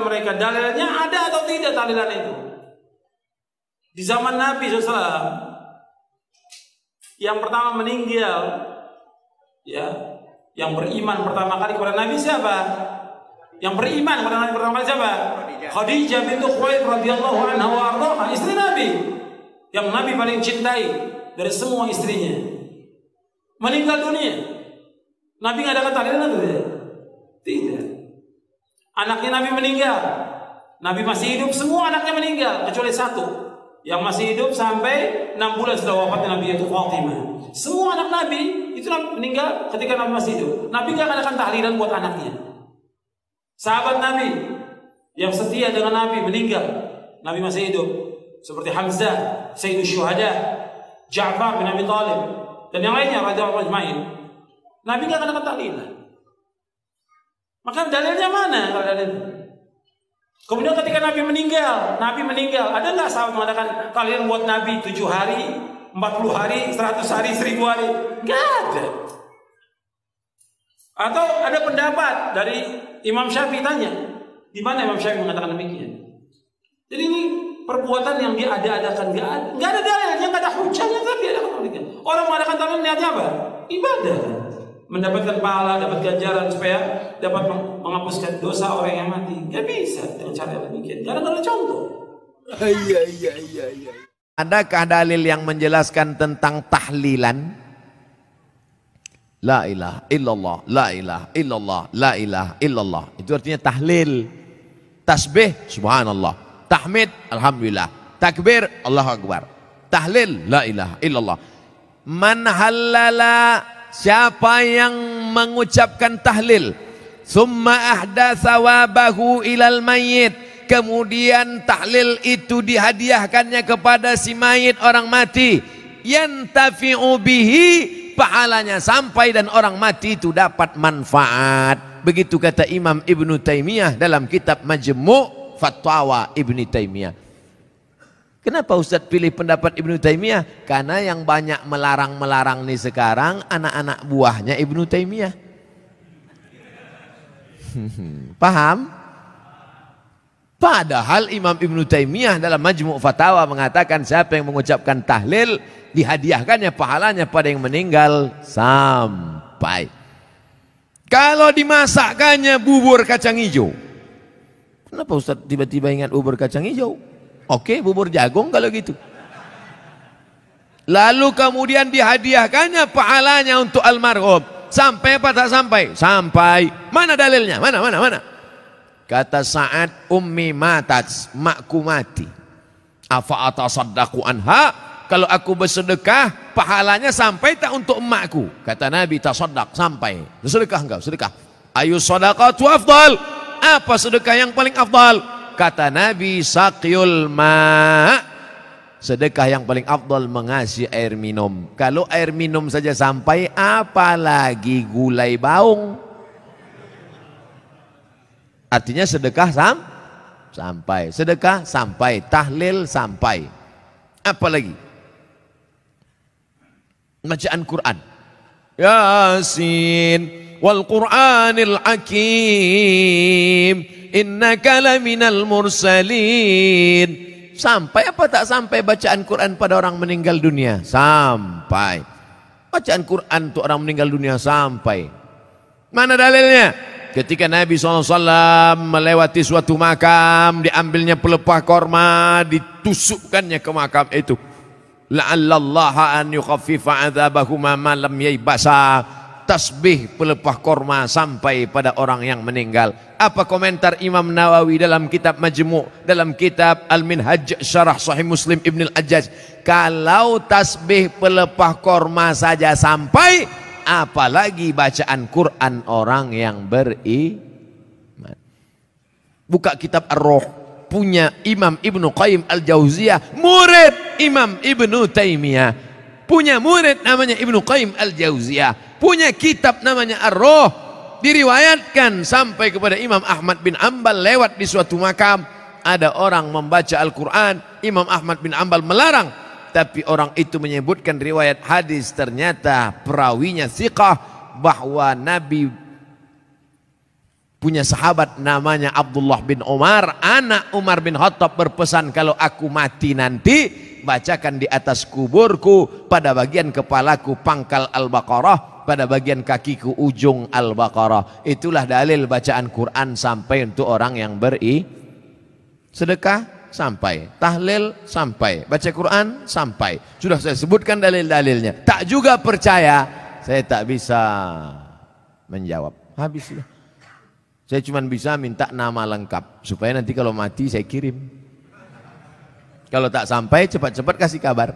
mereka, dalilnya ada atau tidak tahlilan itu? Di zaman Nabi SAW, yang pertama meninggal, ya, yang beriman pertama kali kepada Nabi siapa? Yang beriman kepada Nabi pertama kali siapa? Khadijah bintu Khuwailid radhiyallahu anha wa ardhaha, istri Nabi, yang Nabi paling cintai dari semua istrinya. Meninggal dunia, Nabi nggak ada tahlilan atau tidak? Tidak. Anaknya Nabi meninggal, Nabi masih hidup, semua anaknya meninggal kecuali satu yang masih hidup sampai 6 bulan setelah wafatnya Nabi, yaitu Fatimah. Semua anak Nabi itu meninggal ketika Nabi masih hidup. Nabi gak adakan tahlilan buat anaknya. Sahabat Nabi yang setia dengan Nabi meninggal, Nabi masih hidup, seperti Hamzah, Sayyidus Syuhada, Ja'far bin Abi Thalib, dan yang lainnya radhiyallahu ajma'in. Nabi gak adakan tahlilan. Maka dalilnya mana kalau dalilnya? Kemudian ketika Nabi meninggal, ada nggak sahabat mengatakan kalian buat Nabi 7 hari, 40 hari, 100 hari, 1000 hari? Nggak ada. Atau ada pendapat dari Imam Syafi'i, tanya, di mana Imam Syafi'i mengatakan demikian? Jadi ini perbuatan yang dia ada-adakan, nggak ada dalilnya, nggak ada hujahnya, tapi ada demikian. Orang mengadakan tahlilan niatnya apa? Ibadah. Mendapatkan pahala, dapat ganjaran supaya dapat menghapuskan dosa orang yang mati. Gak bisa dengan cara demikian. Jangan ada contoh. Iya. Adakah dalil yang menjelaskan tentang tahlilan? La ilaha illallah, la ilaha illallah, la ilaha illallah. Itu artinya tahlil. Tasbih, subhanallah. Tahmid, alhamdulillah. Takbir, Allahu akbar. Tahlil, la ilaha illallah. Man halala, siapa yang mengucapkan tahlil, summa ahda sawabahu ilal mayyit, kemudian tahlil itu dihadiahkannya kepada si mayit, orang mati, yantafi'u bihi, pahalanya sampai dan orang mati itu dapat manfaat. Begitu kata Imam Ibnu Taimiyah dalam kitab Majmu' Fatwa Ibnu Taimiyah. Kenapa Ustaz pilih pendapat Ibnu Taimiyah? Karena yang banyak melarang-melarang nih sekarang anak-anak buahnya Ibnu Taimiyah. Paham? Padahal Imam Ibnu Taimiyah dalam Majmu' Fatawa mengatakan siapa yang mengucapkan tahlil dihadiahkannya pahalanya pada yang meninggal sampai. Kalau dimasakkannya bubur kacang hijau. Kenapa Ustaz tiba-tiba ingat bubur kacang hijau? Oke, bubur jagung kalau gitu. Lalu kemudian dihadiahkannya pahalanya untuk almarhum. Sampai apa tak sampai? Sampai. Mana dalilnya? Mana? Kata Sa'ad, ummi matat, makku mati. Afa atasaddaqu anha? Kalau aku bersedekah, pahalanya sampai tak untuk emakku? Kata Nabi, tasaddaq, sampai. Sedekah enggak? Sedekah. Ayu sadaqatu afdal? Apa sedekah yang paling afdal? Kata Nabi, saqyul ma', sedekah yang paling afdal mengasih air minum. Kalau air minum saja sampai, apalagi gulai baung. Artinya sedekah sampai, sedekah sampai, tahlil sampai. Apalagi bacaan Quran, Yasin wal Qur'anil Hakim, innaka laminal mursalin. Sampai apa tak sampai bacaan Quran pada orang meninggal dunia? Sampai. Bacaan Quran untuk orang meninggal dunia sampai. Mana dalilnya? Ketika Nabi SAW melewati suatu makam, diambilnya pelepah korma, ditusukkannya ke makam itu. La'allallaha an yukhaffifa adzabahuma ma lam yaybasa. Tasbih pelepah korma sampai pada orang yang meninggal. Apa komentar Imam Nawawi dalam kitab Majmu', dalam kitab Al-Minhaj Syarah Sahih Muslim Ibn Al-Ajjaj? Kalau tasbih pelepah korma saja sampai, apalagi bacaan Quran orang yang beriman. Buka kitab Ar-Ruh, punya Imam Ibnu Qayyim Al-Jauziyah, murid Imam Ibnu Taimiyah, punya murid namanya Ibnu Qayyim Al-Jauziyah, punya kitab namanya Ar-Ruh, diriwayatkan sampai kepada Imam Ahmad bin Ambal lewat di suatu makam, ada orang membaca Al-Quran, Imam Ahmad bin Ambal melarang, tapi orang itu menyebutkan riwayat hadis, ternyata perawinya thiqah, bahwa Nabi punya sahabat namanya Abdullah bin Umar, anak Umar bin Khattab berpesan, kalau aku mati nanti bacakan di atas kuburku pada bagian kepalaku pangkal Al-Baqarah, pada bagian kakiku ujung Al-Baqarah. Itulah dalil bacaan Quran sampai untuk orang yang sedekah sampai, tahlil sampai, baca Quran sampai. Sudah saya sebutkan dalil-dalilnya. Tak juga percaya, saya tak bisa menjawab. Habis sudah. Saya cuma bisa minta nama lengkap supaya nanti kalau mati saya kirim. Kalau tak sampai cepat-cepat kasih kabar.